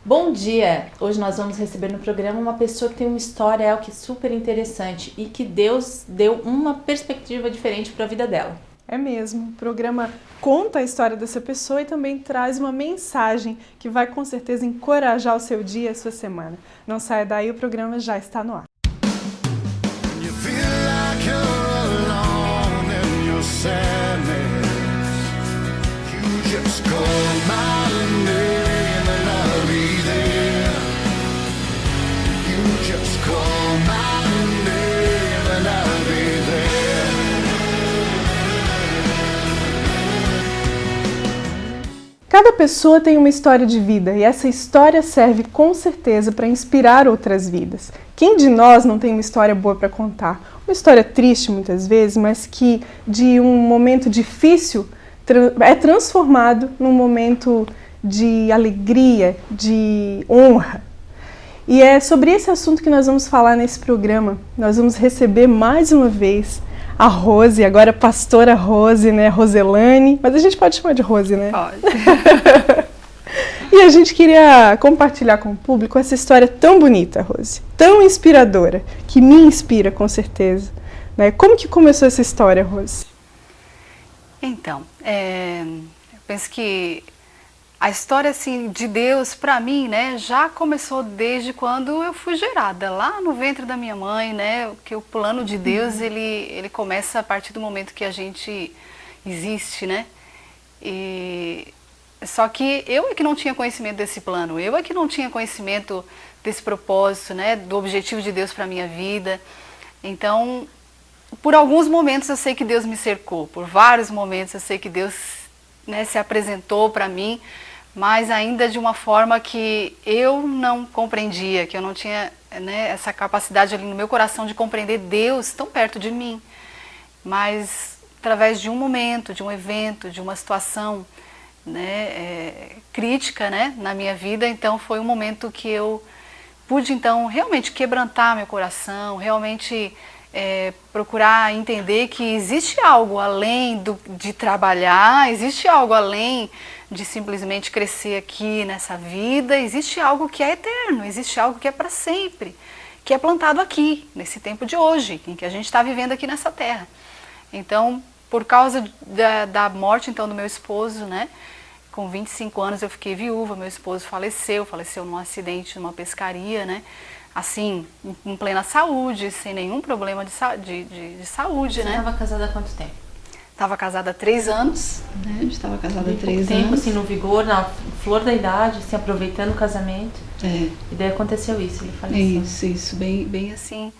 Bom dia! Hoje nós vamos receber no programa uma pessoa que tem uma história algo que é super interessante e que Deus deu uma perspectiva diferente para a vida dela. É mesmo, o programa conta a história dessa pessoa e também traz uma mensagem que vai com certeza encorajar o seu dia e a sua semana. Não saia daí, o programa já está no ar. Cada pessoa tem uma história de vida e essa história serve com certeza para inspirar outras vidas. Quem de nós não tem uma história boa para contar? Uma história triste muitas vezes, mas que de um momento difícil é transformado num momento de alegria, de honra. E é sobre esse assunto que nós vamos falar nesse programa. Nós vamos receber mais uma vez a Rose, agora a pastora Rose, né, Roselane, mas a gente pode chamar de Rose, né? Pode. E a gente queria compartilhar com o público essa história tão bonita, Rose, tão inspiradora, que me inspira com certeza. Né? Como que começou essa história, Rose? Então, eu penso que a história assim, de Deus para mim, né, já começou desde quando eu fui gerada, lá no ventre da minha mãe, né, que o plano de Deus ele começa a partir do momento que a gente existe, né, só que eu é que não tinha conhecimento desse plano, eu é que não tinha conhecimento desse propósito, né, do objetivo de Deus para minha vida. Então, por alguns momentos eu sei que Deus me cercou, por vários momentos eu sei que Deus, né, se apresentou para mim, mas ainda de uma forma que eu não compreendia, que eu não tinha, né, essa capacidade ali no meu coração de compreender Deus tão perto de mim. Mas através de um momento, de um evento, de uma situação, né, crítica, né, na minha vida, então foi um momento que eu pude então realmente quebrantar meu coração, realmente procurar entender que existe algo além de trabalhar, existe algo além de simplesmente crescer aqui nessa vida, existe algo que é eterno, existe algo que é para sempre, que é plantado aqui, nesse tempo de hoje, em que a gente está vivendo aqui nessa terra. Então, por causa da morte então do meu esposo, né, com 25 anos eu fiquei viúva, meu esposo faleceu num acidente numa pescaria, né, assim, em plena saúde, sem nenhum problema de saúde, Você né. Você estava casada há quanto tempo? Estava casada há 3 anos, né? Estava casada há 3 tempo, anos. assim, no vigor, na flor da idade, assim, aproveitando o casamento. E daí aconteceu isso, ele faleceu. Isso, bem assim,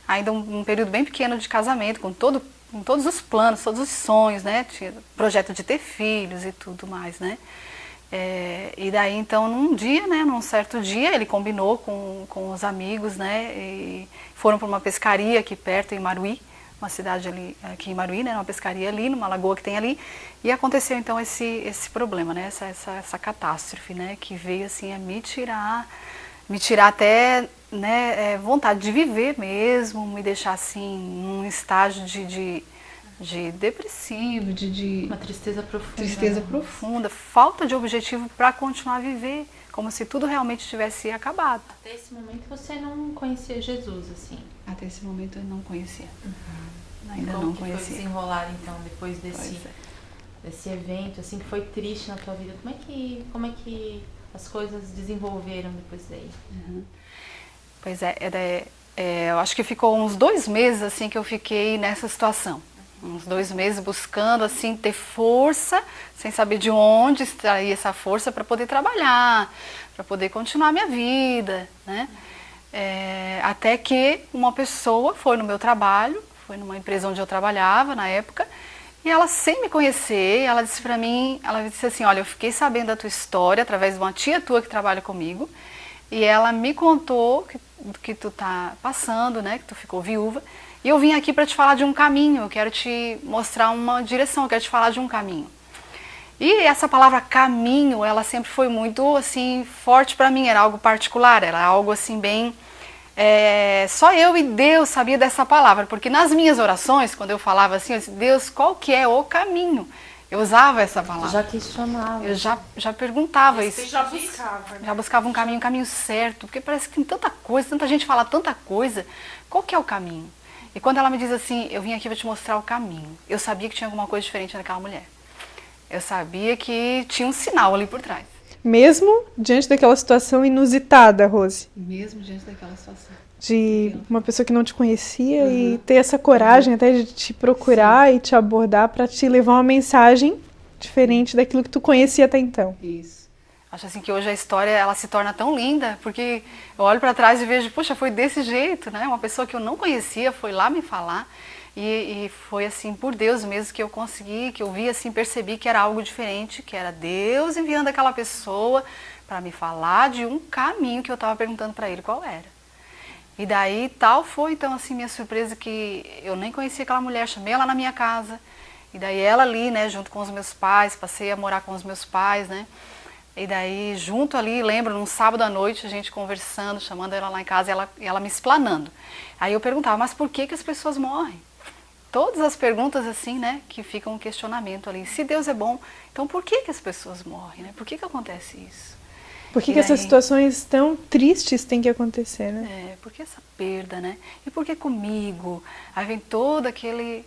ainda um período bem pequeno de casamento, com todos os planos, todos os sonhos, né? Tinha projeto de ter filhos e tudo mais, né? E daí então num certo dia ele combinou com os amigos, né? E foram para uma pescaria aqui perto em Maruí, uma cidade ali aqui em Maruí, né? Uma pescaria ali, numa lagoa que tem ali, e aconteceu então esse problema, né? Essa catástrofe, né? Que veio assim a me tirar até, né, vontade de viver mesmo, me deixar assim num estágio de depressivo, Uma tristeza profunda. Tristeza profunda, falta de objetivo para continuar a viver, como se tudo realmente tivesse acabado. Até esse momento você não conhecia Jesus, assim? Até esse momento eu não conhecia. Ainda não conhecia. Foi desenrolar então depois desse evento, assim, que foi triste na tua vida? Como é que as coisas desenvolveram depois daí? Pois eu acho que ficou uns 2 meses assim que eu fiquei nessa situação. Uns 2 meses buscando assim ter força, sem saber de onde extrair essa força para poder trabalhar, para poder continuar a minha vida, né? Até que uma pessoa foi no meu trabalho, foi numa empresa onde eu trabalhava na época, e ela, sem me conhecer, ela disse para mim, ela disse assim, olha, eu fiquei sabendo da tua história através de uma tia tua que trabalha comigo, e ela me contou que tu tá passando, né, que tu ficou viúva, e eu vim aqui para te falar de um caminho, eu quero te mostrar uma direção, eu quero te falar de um caminho. E essa palavra caminho, ela sempre foi muito assim forte para mim, era algo particular, era algo assim bem só eu e Deus sabia dessa palavra, porque nas minhas orações, quando eu falava assim, eu disse, Deus, qual que é o caminho? Eu usava essa palavra. Já questionava. Eu já perguntava isso. Você já buscava, né? Já buscava um caminho certo, porque parece que tem tanta coisa, tanta gente fala tanta coisa. Qual que é o caminho? E quando ela me diz assim, eu vim aqui para te mostrar o caminho, eu sabia que tinha alguma coisa diferente naquela mulher. Eu sabia que tinha um sinal ali por trás. Mesmo diante daquela situação inusitada, Rose? Mesmo diante daquela situação. De uma pessoa que não te conhecia e ter essa coragem até de te procurar e te abordar para te levar uma mensagem diferente daquilo que tu conhecia até então. Isso. Acho assim que hoje a história ela se torna tão linda, porque eu olho para trás e vejo, puxa, foi desse jeito, né? Uma pessoa que eu não conhecia foi lá me falar e foi assim, por Deus mesmo que eu consegui, que eu vi assim, percebi que era algo diferente, que era Deus enviando aquela pessoa para me falar de um caminho que eu estava perguntando para ele qual era. E daí tal foi então assim minha surpresa que eu nem conhecia aquela mulher, chamei ela na minha casa. E daí ela ali, né, junto com os meus pais, passei a morar com os meus pais, né? E daí junto ali, lembro, num sábado à noite, a gente conversando, chamando ela lá em casa e ela me explanando. Aí eu perguntava, mas por que as pessoas morrem? Todas as perguntas assim, né, que ficam um questionamento ali. Se Deus é bom, então por que as pessoas morrem, né? Por que acontece isso? Por que essas situações tão tristes têm que acontecer, né? Por que essa perda, né? E por que comigo? Aí vem todo aquele,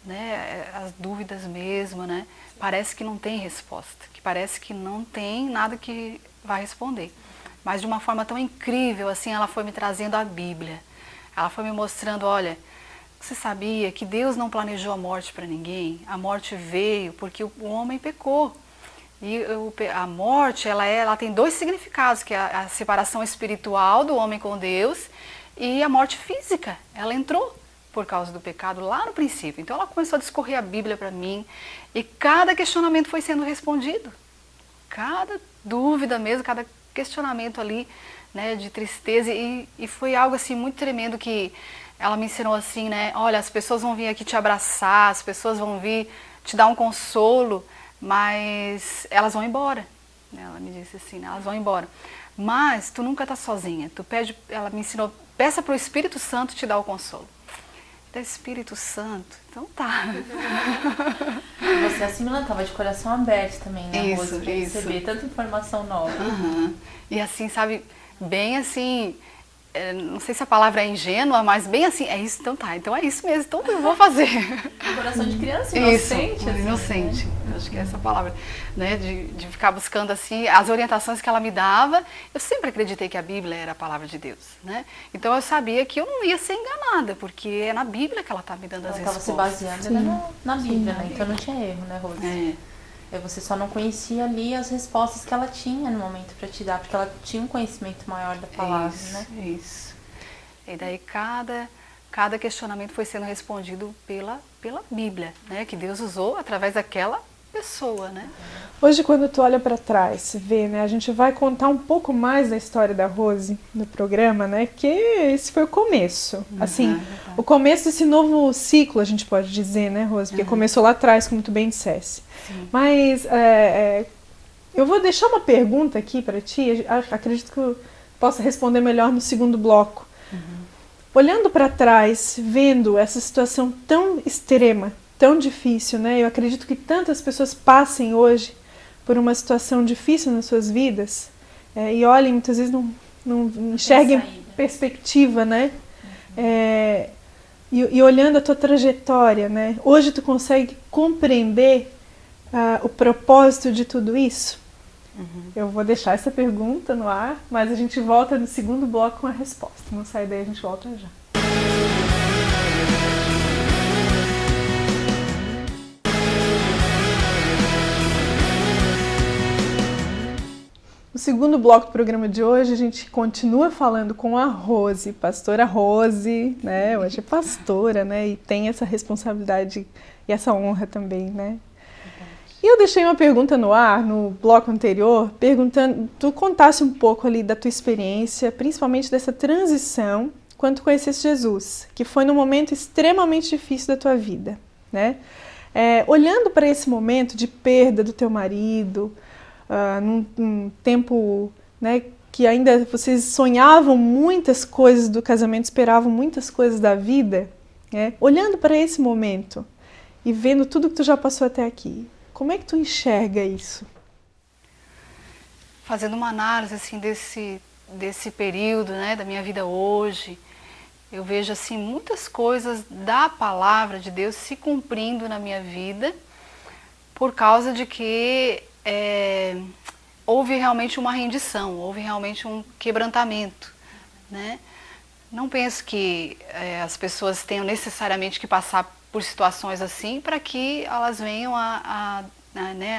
né, as dúvidas mesmo, né? Parece que não tem resposta, que parece que não tem nada que vai responder. Mas de uma forma tão incrível, assim, ela foi me trazendo a Bíblia. Ela foi me mostrando, olha, você sabia que Deus não planejou a morte para ninguém? A morte veio porque o homem pecou. E a morte, ela tem dois significados, que é a separação espiritual do homem com Deus e a morte física. Ela entrou por causa do pecado lá no princípio. Então ela começou a discorrer a Bíblia para mim e cada questionamento foi sendo respondido. Cada dúvida mesmo, cada questionamento ali, né, de tristeza. E foi algo assim muito tremendo que ela me ensinou assim, né? Olha, as pessoas vão vir aqui te abraçar, as pessoas vão vir te dar um consolo, mas elas vão embora. Ela me disse assim, né? Elas vão embora. Mas tu nunca está sozinha. Ela me ensinou, peça para o Espírito Santo te dar o consolo. Então, Espírito Santo, então tá. Você assimilando, estava de coração aberto também, né, Rose, para receber tanta informação nova. E assim, sabe, bem assim, não sei se a palavra é ingênua, mas bem assim, é isso, então tá, então é isso mesmo, então eu vou fazer. Coração de criança, inocente. Isso, assim, inocente, né? acho que é essa palavra, né, de ficar buscando assim, as orientações que ela me dava. Eu sempre acreditei que a Bíblia era a palavra de Deus, né, então eu sabia que eu não ia ser enganada, porque é na Bíblia que ela está me dando as respostas. Ela estava se baseando na Bíblia, né, então não tinha erro, né, Rose? Você só não conhecia ali as respostas que ela tinha no momento para te dar, porque ela tinha um conhecimento maior da palavra, né? Isso. E daí cada questionamento foi sendo respondido pela Bíblia, né? Que Deus usou através daquela pessoa, né? Hoje, quando tu olha para trás, vê, né? A gente vai contar um pouco mais da história da Rose no programa, né? Que esse foi o começo, assim, o começo desse novo ciclo, a gente pode dizer, né, Rose? Porque começou lá atrás, como tu bem dissesse. Sim. Mas eu vou deixar uma pergunta aqui para ti. Acredito que eu possa responder melhor no segundo bloco. Olhando para trás, vendo essa situação tão extrema, tão difícil, né? Eu acredito que tantas pessoas passem hoje por uma situação difícil nas suas vidas e olhem, muitas vezes não enxerguem perspectiva, né? E olhando a tua trajetória, né? Hoje tu consegue compreender o propósito de tudo isso? Eu vou deixar essa pergunta no ar, mas a gente volta no segundo bloco com a resposta. Não sai daí, a gente volta já. No segundo bloco do programa de hoje, a gente continua falando com a Rose, pastora Rose, né? Hoje é pastora, né? E tem essa responsabilidade e essa honra também, né? E eu deixei uma pergunta no ar, no bloco anterior, perguntando, tu contasse um pouco ali da tua experiência, principalmente dessa transição, quando tu conheceste Jesus, que foi num momento extremamente difícil da tua vida, né? Olhando para esse momento de perda do teu marido, num tempo, né, que ainda vocês sonhavam muitas coisas do casamento, esperavam muitas coisas da vida, né? Olhando para esse momento e vendo tudo que tu já passou até aqui, Como é que tu enxerga isso? Fazendo uma análise assim desse período, né, da minha vida hoje, eu vejo assim muitas coisas da palavra de Deus se cumprindo na minha vida por causa de que houve realmente uma rendição, houve realmente um quebrantamento, né? Não penso que as pessoas tenham necessariamente que passar por situações assim para que elas venham a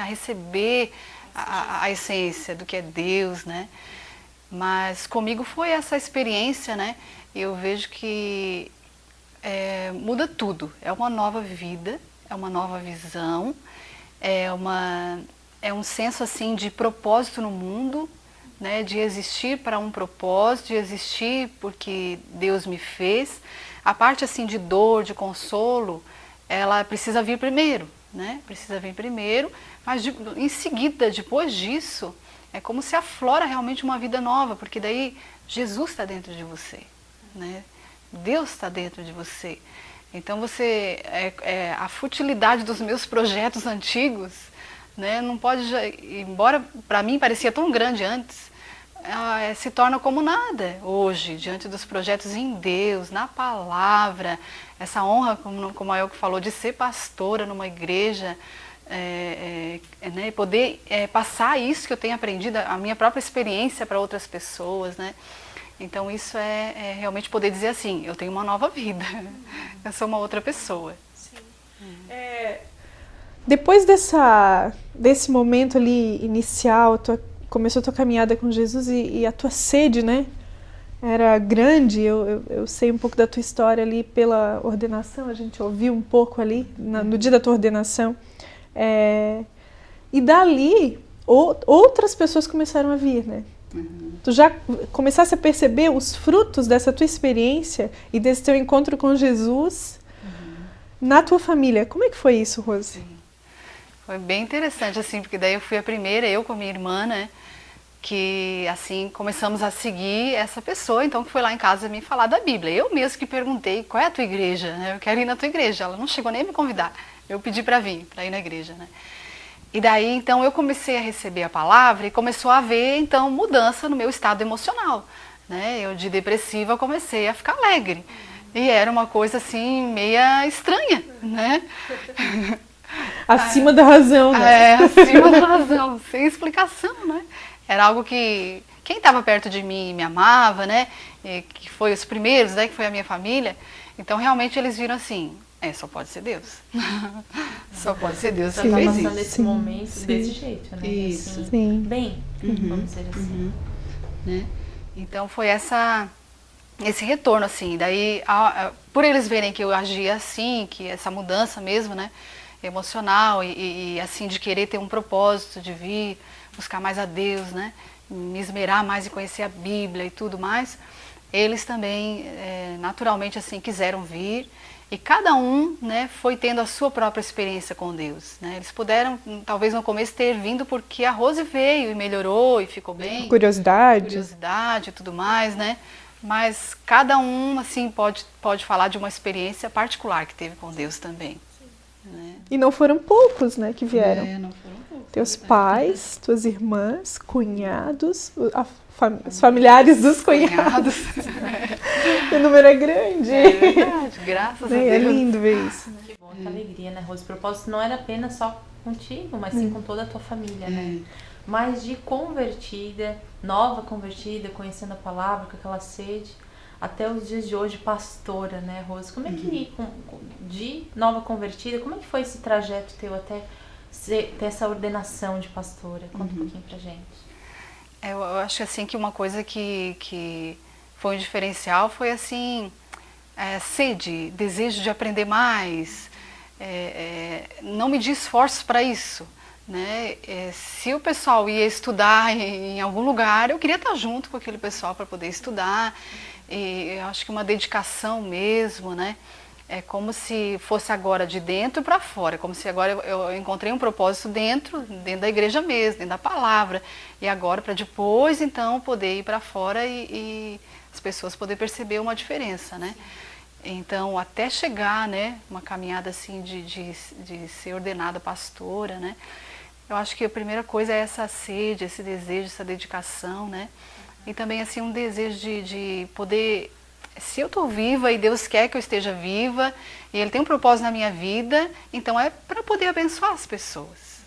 receber a essência do que é Deus, né? Mas comigo foi essa experiência, né? Eu vejo que muda tudo. É uma nova vida, é uma nova visão, é um senso assim de propósito no mundo, né? De existir para um propósito, de existir porque Deus me fez. A parte assim de dor, de consolo, ela precisa vir primeiro, né? Precisa vir primeiro, mas em seguida, depois disso, é como se aflora realmente uma vida nova, porque daí Jesus está dentro de você, né? Deus está dentro de você. Então você, a futilidade dos meus projetos antigos, né, não pode, embora para mim parecia tão grande antes, se torna como nada hoje, diante dos projetos em Deus, na palavra, essa honra, como a Elke falou, de ser pastora numa igreja, né, poder passar isso que eu tenho aprendido, a minha própria experiência para outras pessoas, né? Então isso é realmente poder dizer assim, eu tenho uma nova vida, eu sou uma outra pessoa. Sim. Depois desse momento ali inicial, começou a tua caminhada com Jesus e a tua sede, né? Era grande, eu sei um pouco da tua história ali pela ordenação, a gente ouviu um pouco ali no dia da tua ordenação. E dali, outras pessoas começaram a vir, né? Tu já começaste a perceber os frutos dessa tua experiência e desse teu encontro com Jesus na tua família. Como é que foi isso, Rose? Sim. Foi bem interessante, assim, porque daí eu fui a primeira, eu com a minha irmã, né? Que, assim, começamos a seguir essa pessoa, então, que foi lá em casa me falar da Bíblia. Eu mesmo que perguntei, qual é a tua igreja? Eu quero ir na tua igreja. Ela não chegou nem a me convidar. Eu pedi para vir, para ir na igreja, né? E daí, então, eu comecei a receber a palavra e começou a haver, então, mudança no meu estado emocional, né? Eu, de depressiva, comecei a ficar alegre. E era uma coisa, assim, meia estranha, né? Acima da razão, né? Acima da razão, sem explicação, né? Era algo que quem estava perto de mim me amava, né? E que foi os primeiros, né? Que foi a minha família. Então, realmente, eles viram assim, só pode ser Deus. Só pode ser Deus que fez isso. Passando esse momento desse jeito, né? Isso. Assim, Sim. Bem, vamos dizer assim. Né? Então, foi esse retorno, assim. Daí, por eles verem que eu agia assim, que essa mudança mesmo, né? Emocional e assim, de querer ter um propósito, de vir buscar mais a Deus, né? Me esmerar mais em conhecer a Bíblia e tudo mais, eles também naturalmente assim quiseram vir e cada um, né, foi tendo a sua própria experiência com Deus, né? Eles puderam talvez no começo ter vindo porque a Rose veio e melhorou e ficou bem, curiosidade e tudo mais, né? Mas cada um assim pode falar de uma experiência particular que teve com Deus também. Né? E não foram poucos, né, que vieram. Não foram poucos. Teus pais, tuas irmãs, cunhados, os familiares dos cunhados. O número é grande. É verdade, graças a Deus. É lindo ver isso. Que bom, que alegria, né, Rose? O propósito não era apenas só contigo, mas sim com toda a tua família, né? Mas de convertida, nova convertida, conhecendo a palavra, com aquela sede, até os dias de hoje, pastora, né, Rose? Como é que, de nova convertida, como é que foi esse trajeto teu até ter essa ordenação de pastora? Conta um pouquinho pra gente. Eu acho assim que uma coisa que foi um diferencial foi assim, sede, desejo de aprender mais, não medir esforços para isso. Né? Se o pessoal ia estudar em algum lugar, eu queria estar junto com aquele pessoal para poder estudar. E eu acho que uma dedicação mesmo, né? É como se fosse agora de dentro para fora, como se agora eu encontrei um propósito dentro da igreja mesmo, dentro da palavra, e agora para depois então poder ir para fora e as pessoas poderem perceber uma diferença, né? Então, até chegar, né, uma caminhada assim de ser ordenada pastora, né, eu acho que a primeira coisa é essa sede, esse desejo, essa dedicação, né, e também assim um desejo de poder, se eu estou viva e Deus quer que eu esteja viva, e Ele tem um propósito na minha vida, então é para poder abençoar as pessoas,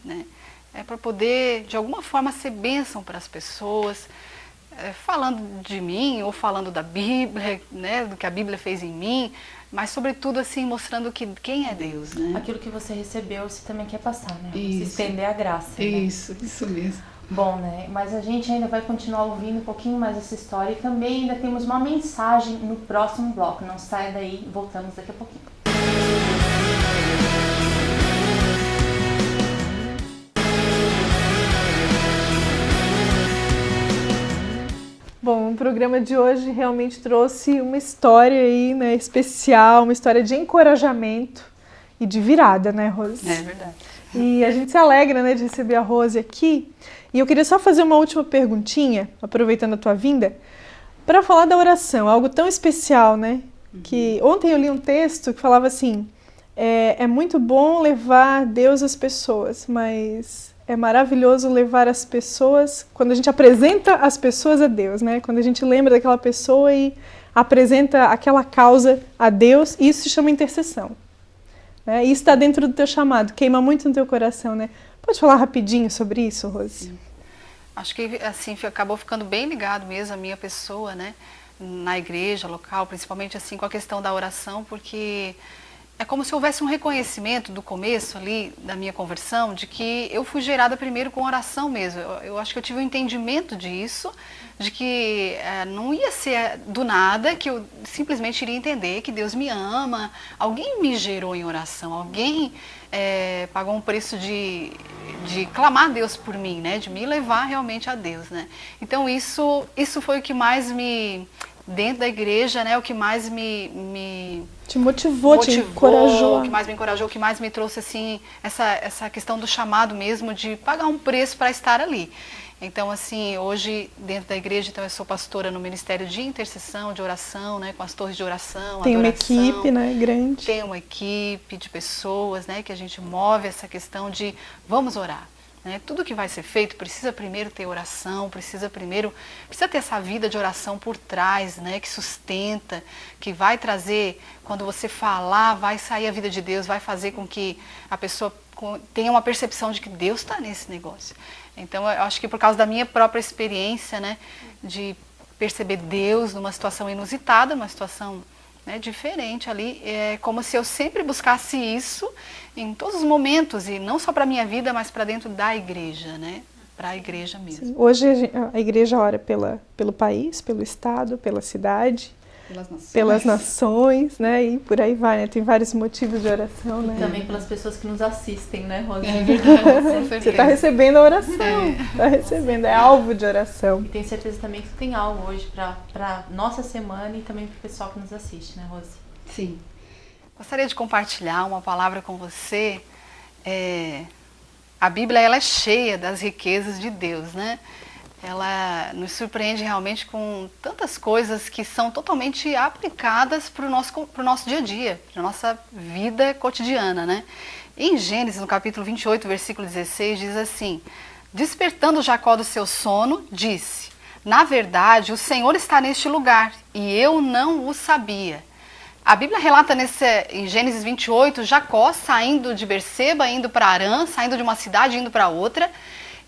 né, é para poder de alguma forma ser bênção para as pessoas, falando de mim ou falando da Bíblia, né, do que a Bíblia fez em mim, mas sobretudo assim mostrando que quem é Deus, né? Aquilo que você recebeu, você também quer passar, né? Você Isso. estender a graça. Isso, né? isso mesmo. Bom, né? Mas a gente ainda vai continuar ouvindo um pouquinho mais essa história e também ainda temos uma mensagem no próximo bloco. Não saia daí, voltamos daqui a pouquinho. Bom, o programa de hoje realmente trouxe uma história aí, né, especial, uma história de encorajamento e de virada, né, Rose? É verdade. E a gente se alegra, né, de receber a Rose aqui. E eu queria só fazer uma última perguntinha, aproveitando a tua vinda, para falar da oração, algo tão especial, né? Que ontem eu li um texto que falava assim, é muito bom levar Deus às pessoas, mas é maravilhoso levar as pessoas, quando a gente apresenta as pessoas a Deus, né? Quando a gente lembra daquela pessoa e apresenta aquela causa a Deus, isso se chama intercessão. Né? Isso está dentro do teu chamado, queima muito no teu coração, né? Pode falar rapidinho sobre isso, Rose? Sim. Acho que assim acabou ficando bem ligado mesmo a minha pessoa, né? Na igreja local, principalmente assim com a questão da oração, porque é como se houvesse um reconhecimento do começo ali da minha conversão, de que eu fui gerada primeiro com oração mesmo. Eu acho que eu tive um entendimento disso, de que não ia ser do nada, que eu simplesmente iria entender que Deus me ama. Alguém me gerou em oração, alguém pagou um preço de clamar a Deus por mim, né? De me levar realmente a Deus, né? Então isso foi o que mais dentro da igreja, né, o que mais te motivou, te encorajou. O que mais me encorajou, o que mais me trouxe assim essa questão do chamado mesmo de pagar um preço para estar ali. Então assim, hoje dentro da igreja, então eu sou pastora no Ministério de Intercessão, de Oração, né, com as torres de oração, tem adoração, uma equipe, né, grande. Tem uma equipe de pessoas, né, que a gente move essa questão de vamos orar. Né? Tudo que vai ser feito precisa primeiro ter oração, precisa ter essa vida de oração por trás, né? Que sustenta, que vai trazer, quando você falar, vai sair a vida de Deus, vai fazer com que a pessoa tenha uma percepção de que Deus está nesse negócio. Então eu acho que por causa da minha própria experiência, né, de perceber Deus numa situação inusitada, uma situação, né, diferente ali, é como se eu sempre buscasse isso em todos os momentos, e não só para a minha vida, mas para dentro da igreja, né? Para a igreja mesmo. Sim. Hoje a igreja ora pelo país, pelo estado, pela cidade, pelas nações, né? E por aí vai, né? Tem vários motivos de oração, né? E também pelas pessoas que nos assistem, né, Rosa? É verdade. Você está recebendo a oração, está recebendo, é alvo de oração. E tenho certeza também que tem algo hoje para nossa semana e também para o pessoal que nos assiste, né, Rose? Sim. Gostaria de compartilhar uma palavra com você. A Bíblia, ela é cheia das riquezas de Deus, né? Ela nos surpreende realmente com tantas coisas que são totalmente aplicadas para o nosso dia a dia, para a nossa vida cotidiana, né? Em Gênesis, no capítulo 28, versículo 16, diz assim: despertando Jacó do seu sono, disse: na verdade, o Senhor está neste lugar e eu não o sabia. A Bíblia relata em Gênesis 28, Jacó saindo de Berseba, indo para Harã, saindo de uma cidade, indo para outra.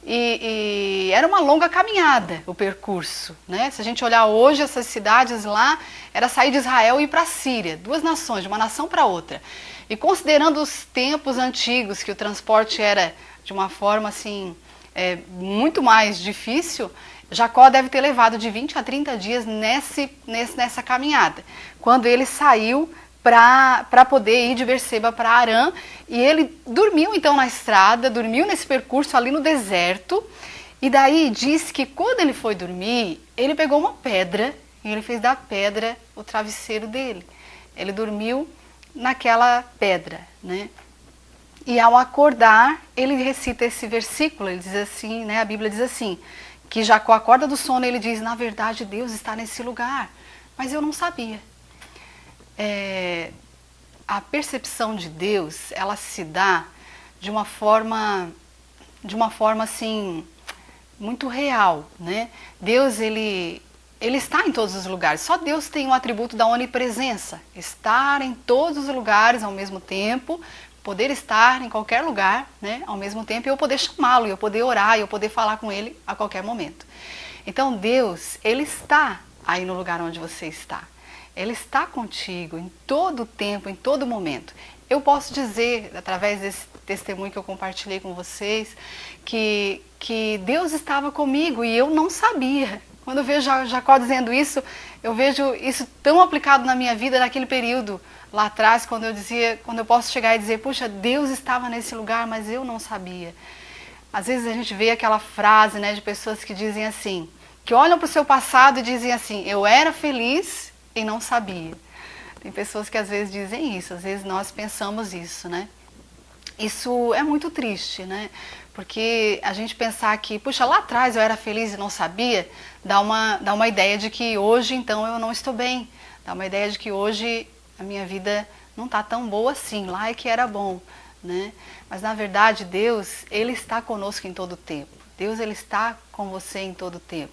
E era uma longa caminhada o percurso, né? Se a gente olhar hoje essas cidades lá, era sair de Israel e ir para a Síria, duas nações, de uma nação para outra. E considerando os tempos antigos, que o transporte era de uma forma assim, muito mais difícil, Jacó deve ter levado de 20 a 30 dias nessa caminhada, quando ele saiu para poder ir de Berseba para Harã, e ele dormiu então na estrada, dormiu nesse percurso ali no deserto, e daí diz que quando ele foi dormir, ele pegou uma pedra e ele fez da pedra o travesseiro dele. Ele dormiu naquela pedra, né? E ao acordar, ele recita esse versículo, ele diz assim, né? A Bíblia diz assim, que Jacó acorda do sono e ele diz: na verdade Deus está nesse lugar, mas eu não sabia. a percepção de Deus, ela se dá de uma forma assim, muito real, né? Deus, ele está em todos os lugares. Só Deus tem o atributo da onipresença, estar em todos os lugares ao mesmo tempo, poder estar em qualquer lugar, né, ao mesmo tempo, e eu poder chamá-lo, eu poder orar, eu poder falar com ele a qualquer momento. Então Deus, ele está aí no lugar onde você está. Ele está contigo em todo o tempo, em todo momento. Eu posso dizer, através desse testemunho que eu compartilhei com vocês, que Deus estava comigo e eu não sabia. Quando eu vejo Jacó dizendo isso, eu vejo isso tão aplicado na minha vida naquele período lá atrás, quando eu posso chegar e dizer, puxa, Deus estava nesse lugar, mas eu não sabia. Às vezes a gente vê aquela frase, né, de pessoas que dizem assim, que olham para o seu passado e dizem assim, eu era feliz e não sabia. Tem pessoas que às vezes dizem isso, às vezes nós pensamos isso, né? Isso é muito triste, né? Porque a gente pensar que, puxa, lá atrás eu era feliz e não sabia, dá uma ideia de que hoje então eu não estou bem, dá uma ideia de que hoje a minha vida não está tão boa assim, lá é que era bom, né? Mas na verdade Deus, ele está conosco em todo o tempo. Deus, ele está com você em todo o tempo.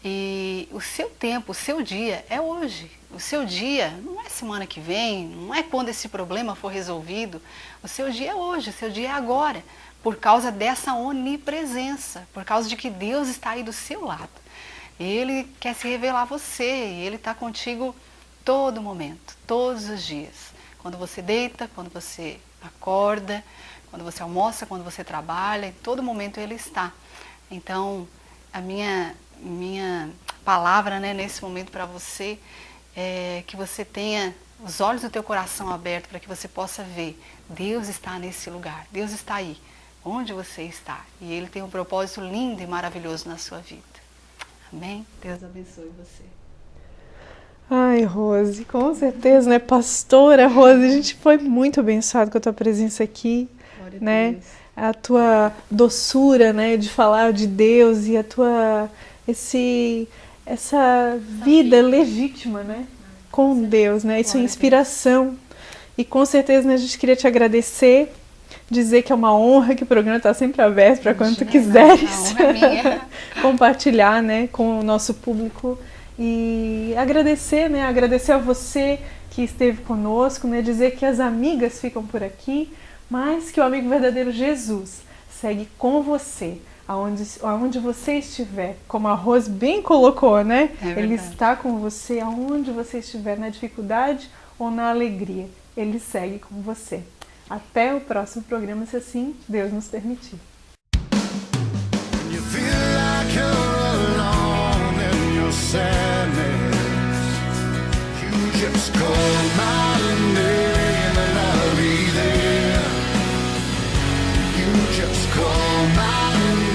E o seu tempo, o seu dia é hoje. O seu dia não é semana que vem, não é quando esse problema for resolvido. O seu dia é hoje, o seu dia é agora. Por causa dessa onipresença, por causa de que Deus está aí do seu lado. Ele quer se revelar a você e ele está contigo todo momento, todos os dias. Quando você deita, quando você acorda, quando você almoça, quando você trabalha, em todo momento ele está. Então, a minha palavra, né, nesse momento para você é que você tenha os olhos do teu coração abertos para que você possa ver. Deus está nesse lugar, Deus está aí, onde você está. E ele tem um propósito lindo e maravilhoso na sua vida. Amém? Deus abençoe você. Ai, Rose, com certeza, né? Pastora Rose, a gente foi muito abençoado com a tua presença aqui, né? A tua doçura, né, de falar de Deus e a tua essa vida legítima, né, com Deus, né? Isso é inspiração. E com certeza, né, a gente queria te agradecer, dizer que é uma honra, que o programa está sempre aberto para quando tu quiseres compartilhar, né, com o nosso público. E agradecer, né? Agradecer a você que esteve conosco, né? Dizer que as amigas ficam por aqui, mas que o amigo verdadeiro Jesus segue com você, aonde você estiver. Como a Rose bem colocou, né? Ele está com você aonde você estiver, na dificuldade ou na alegria. Ele segue com você. Até o próximo programa, se assim Deus nos permitir. Sadness, you just call my name and I'll be there. You just call my name.